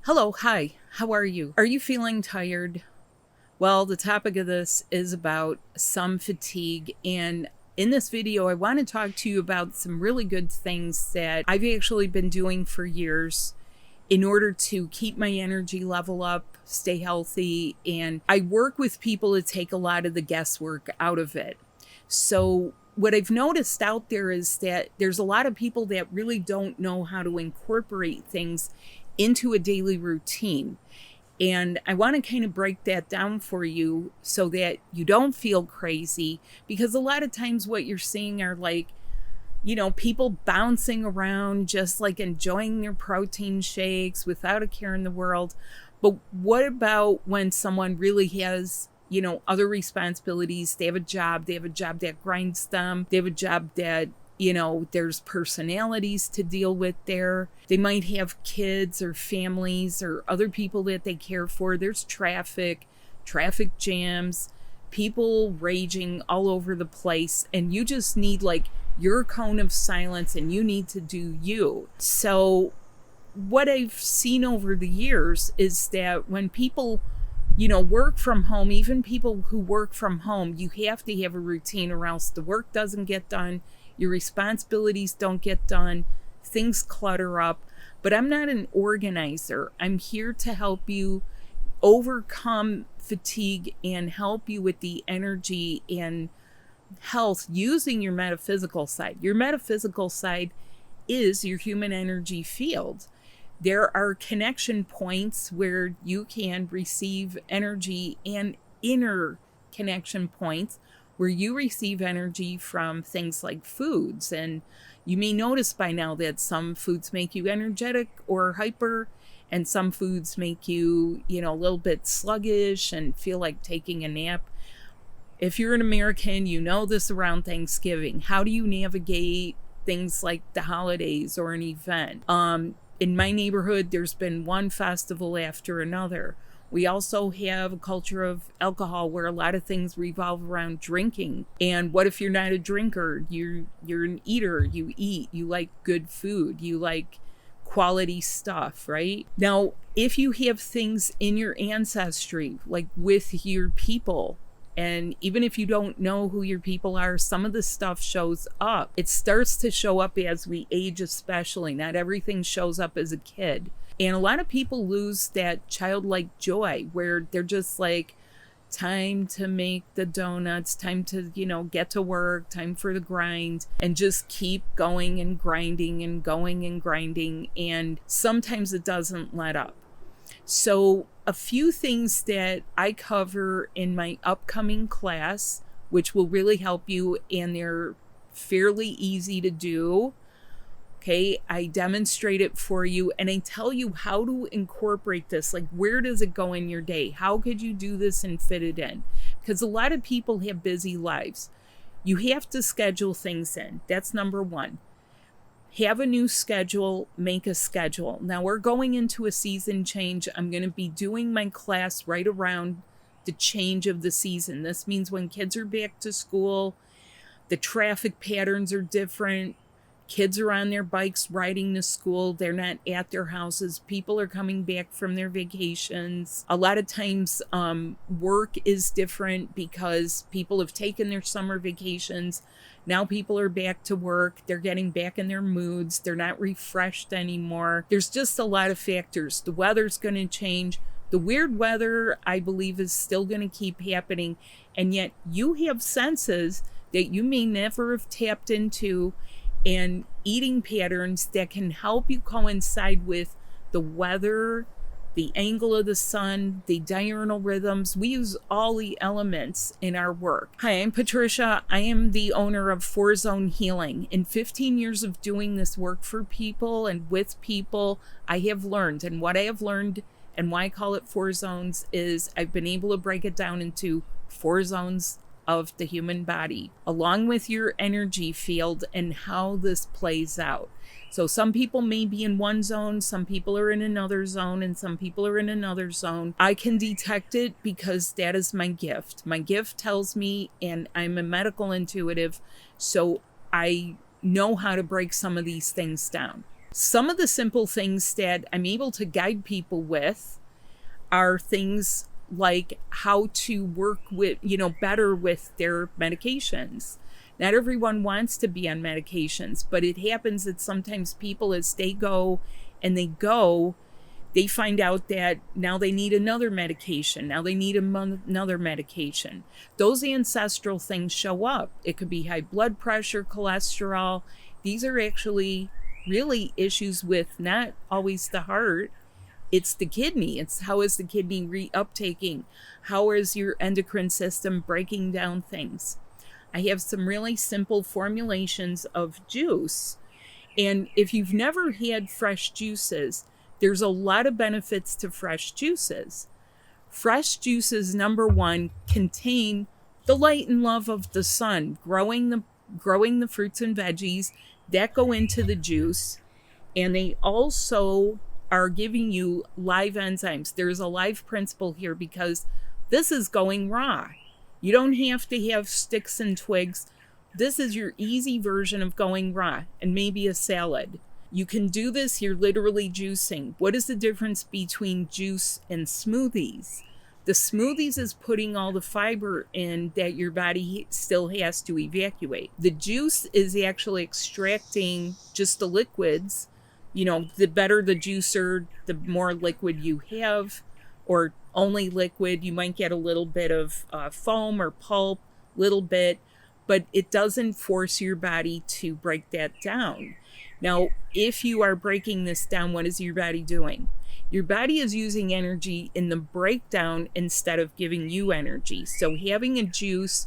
Hello, hi, how are you? Are you feeling tired? Well, the topic of this is about some fatigue, and in this video, I want to talk to you about some really good things that I've actually been doing for years in order to keep my energy level up, stay healthy, and I work with people to take a lot of the guesswork out of it. So, what I've noticed out there is that there's a lot of people that really don't know how to incorporate things into a daily routine. And I want to kind of break that down for you so that you don't feel crazy, because a lot of times what you're seeing are like, people bouncing around, just like enjoying their protein shakes without a care in the world. But what about when someone really has, other responsibilities? They have a job that grinds them, they have a job that, there's personalities to deal with there. They might have kids or families or other people that they care for. There's traffic jams, people raging all over the place, and you just need like your cone of silence and you need to do you. So what I've seen over the years is that when people work from home, even people who work from home, you have to have a routine or else the work doesn't get done, your responsibilities don't get done, things clutter up. But I'm not an organizer. I'm here to help you overcome fatigue and help you with the energy and health using your metaphysical side. Your metaphysical side is your human energy field. There are connection points where you can receive energy, and inner connection points where you receive energy from things like foods. And you may notice by now that some foods make you energetic or hyper, and some foods make you, a little bit sluggish and feel like taking a nap. If you're an American, you know this around Thanksgiving. How do you navigate things like the holidays or an event? In my neighborhood, there's been one festival after another. We also have a culture of alcohol where a lot of things revolve around drinking. And what if you're not a drinker? You're an eater. You eat. You like good food. You like quality stuff, right? Now, if you have things in your ancestry, like with your people, and even if you don't know who your people are, some of the stuff shows up. It starts to show up as we age, especially. Not everything shows up as a kid. And a lot of people lose that childlike joy where they're just like, time to make the donuts, time to, get to work, time for the grind, and just keep going and grinding and going and grinding. And sometimes it doesn't let up. So a few things that I cover in my upcoming class, which will really help you, and they're fairly easy to do. Okay, I demonstrate it for you and I tell you how to incorporate this. Like, where does it go in your day? How could you do this and fit it in? Because a lot of people have busy lives. You have to schedule things in. That's number one. Have a new schedule, make a schedule. Now we're going into a season change. I'm going to be doing my class right around the change of the season. This means when kids are back to school, the traffic patterns are different. Kids are on their bikes riding to school. They're not at their houses. People are coming back from their vacations. A lot of times work is different because people have taken their summer vacations. Now people are back to work. They're getting back in their moods. They're not refreshed anymore. There's just a lot of factors. The weather's going to change. The weird weather, I believe, is still going to keep happening. And yet you have senses that you may never have tapped into, and eating patterns that can help you coincide with the weather, the angle of the sun, the diurnal rhythms. We use all the elements in our work. Hi, I'm Patricia. I am the owner of 4Zone Healing. In 15 years of doing this work for people and with people, I have learned, and what I have learned and why I call it 4 zones is I've been able to break it down into 4 zones of the human body, along with your energy field and how this plays out. So some people may be in one zone, some people are in another zone, and some people are in another zone. I can detect it because that is my gift. My gift tells me, and I'm a medical intuitive, so I know how to break some of these things down. Some of the simple things that I'm able to guide people with are things like how to work with, better with their medications. Not everyone wants to be on medications, but it happens that sometimes people, as they go and they find out that now they need another medication. Now they need another medication. Those ancestral things show up. It could be high blood pressure, cholesterol. These are actually really issues with not always the heart. It's the kidney. It's how is the kidney reuptaking? How is your endocrine system breaking down things? I have some really simple formulations of juice. And if you've never had fresh juices, there's a lot of benefits to fresh juices. Fresh juices, number one, contain the light and love of the sun, growing the fruits and veggies that go into the juice. And they also are giving you live enzymes. There's a live principle here because this is going raw. You don't have to have sticks and twigs. This is your easy version of going raw, and maybe a salad. You can do this, you're literally juicing. What is the difference between juice and smoothies? The smoothies is putting all the fiber in that your body still has to evacuate. The juice is actually extracting just the liquids. The better the juicer, the more liquid you have, or only liquid. You might get a little bit of foam or pulp, little bit, but it doesn't force your body to break that down. Now, if you are breaking this down, what is your body doing? Your body is using energy in the breakdown instead of giving you energy. So having a juice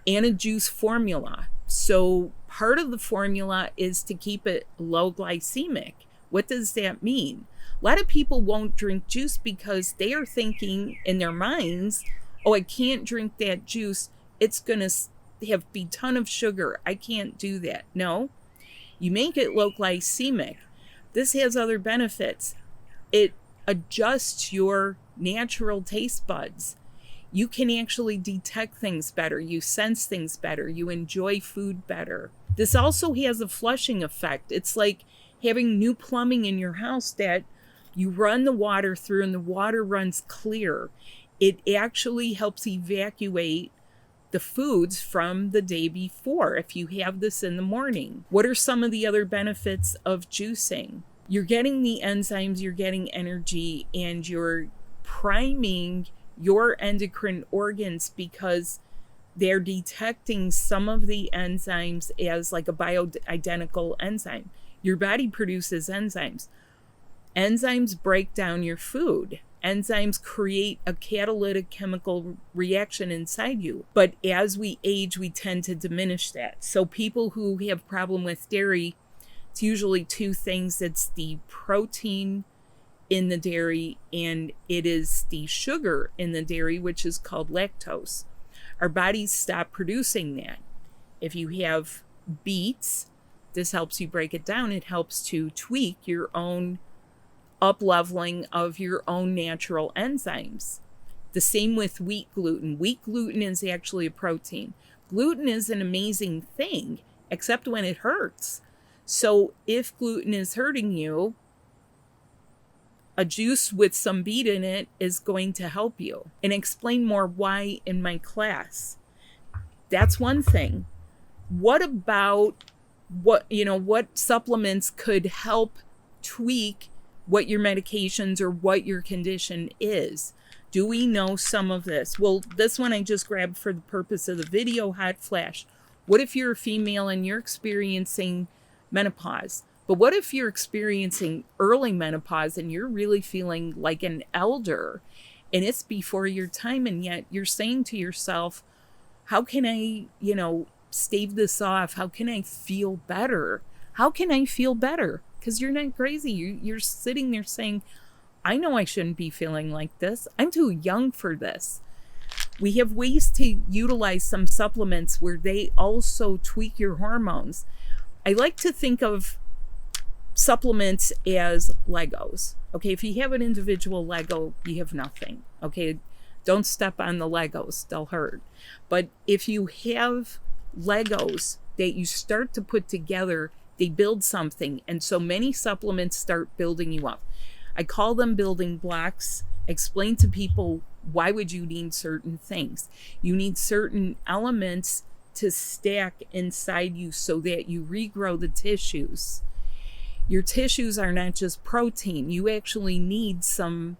and a juice formula. So part of the formula is to keep it low glycemic. What does that mean? A lot of people won't drink juice because they are thinking in their minds, oh, I can't drink that juice. It's going to be a ton of sugar. I can't do that. No. You make it low glycemic. This has other benefits. It adjusts your natural taste buds. You can actually detect things better. You sense things better. You enjoy food better. This also has a flushing effect. It's like having new plumbing in your house that you run the water through and the water runs clear. It actually helps evacuate the foods from the day before if you have this in the morning. What are some of the other benefits of juicing? You're getting the enzymes, you're getting energy, and you're priming your endocrine organs because they're detecting some of the enzymes as like a bioidentical enzyme. Your body produces enzymes. Enzymes break down your food. Enzymes create a catalytic chemical reaction inside you. But as we age, we tend to diminish that. So people who have problem with dairy, it's usually two things. It's the protein in the dairy, and it is the sugar in the dairy, which is called lactose. Our bodies stop producing that. If you have beets, this helps you break it down. It helps to tweak your own up-leveling of your own natural enzymes. The same with wheat gluten. Wheat gluten is actually a protein. Gluten is an amazing thing, except when it hurts. So if gluten is hurting you, a juice with some beet in it is going to help you. And explain more why in my class. That's one thing. What about what supplements could help tweak what your medications or what your condition is? Do we know some of this? Well, this one I just grabbed for the purpose of the video, hot flash. What if you're a female and you're experiencing menopause? But what if you're experiencing early menopause and you're really feeling like an elder and it's before your time, and yet you're saying to yourself, how can I, stave this off? How can I feel better? How can I feel better? Because you're not crazy. You're sitting there saying, I know I shouldn't be feeling like this. I'm too young for this. We have ways to utilize some supplements where they also tweak your hormones. I like to think of supplements as Legos. Okay, if you have an individual Lego, you have nothing. Okay, don't step on the Legos, they'll hurt. But if you have Legos that you start to put together They build something. And so many supplements start building you up. I call them building blocks. Explain to people, why would you need certain things? You need certain elements to stack inside you so that you regrow the tissues. Your tissues are not just protein. You actually need some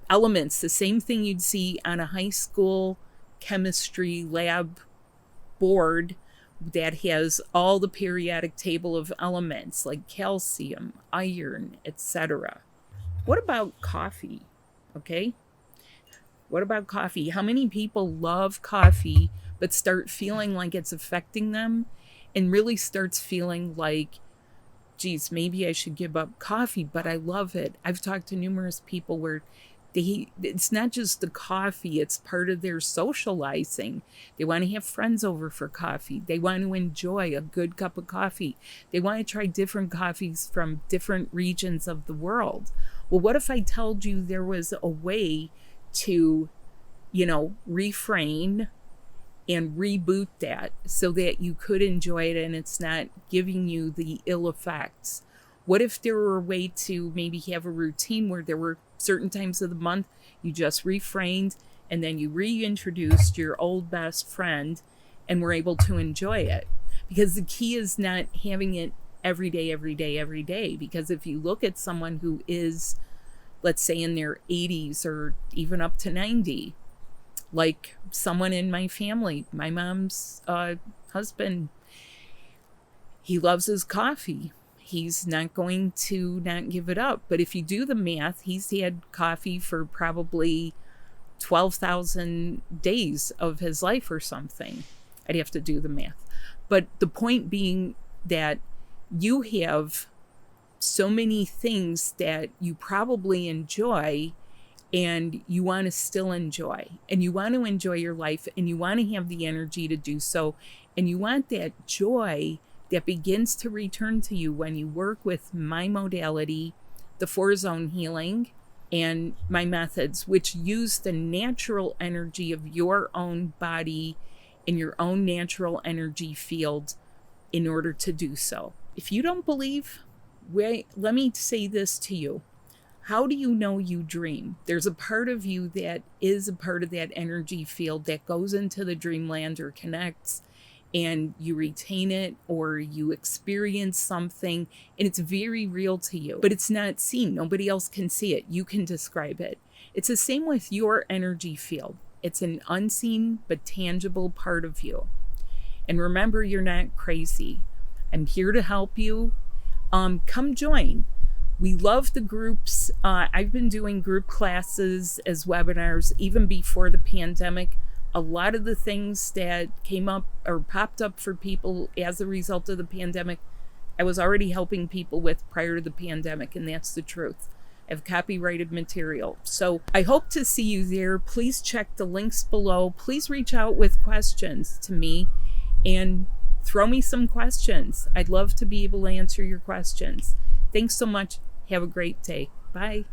elements, the same thing you'd see on a high school chemistry lab board that has all the periodic table of elements like calcium, iron, etc. What about coffee? Okay? What about coffee? How many people love coffee but start feeling like it's affecting them and really starts feeling like, geez, maybe I should give up coffee, but I love it. I've talked to numerous people where it's not just the coffee, it's part of their socializing. They want to have friends over for coffee. They want to enjoy a good cup of coffee. They want to try different coffees from different regions of the world. Well, what if I told you there was a way to, refrain and reboot that so that you could enjoy it and it's not giving you the ill effects? What if there were a way to maybe have a routine where there were certain times of the month you just refrained and then you reintroduced your old best friend and were able to enjoy it? Because the key is not having it every day, every day, every day. Because if you look at someone who is, let's say, in their 80s or even up to 90, like someone in my family, my mom's husband, he loves his coffee. He's not going to not give it up. But if you do the math, he's had coffee for probably 12,000 days of his life or something. I'd have to do the math. But the point being that you have so many things that you probably enjoy and you want to still enjoy. And you want to enjoy your life and you want to have the energy to do so. And you want that joy that begins to return to you when you work with my modality, the 4-zone healing, and my methods, which use the natural energy of your own body and your own natural energy field in order to do so. If you don't believe, wait, let me say this to you. How do you know you dream? There's a part of you that is a part of that energy field that goes into the dreamland or connects, and you retain it or you experience something and it's very real to you, but it's not seen. Nobody else can see it. You can describe it. It's the same with your energy field. It's an unseen but tangible part of you. And remember, you're not crazy. I'm here to help you. Come join. We love the groups. I've been doing group classes as webinars even before the pandemic. A lot of the things that came up or popped up for people as a result of the pandemic, I was already helping people with prior to the pandemic, and that's the truth. I have copyrighted material. So I hope to see you there. Please check the links below. Please reach out with questions to me and throw me some questions. I'd love to be able to answer your questions. Thanks so much. Have a great day. Bye.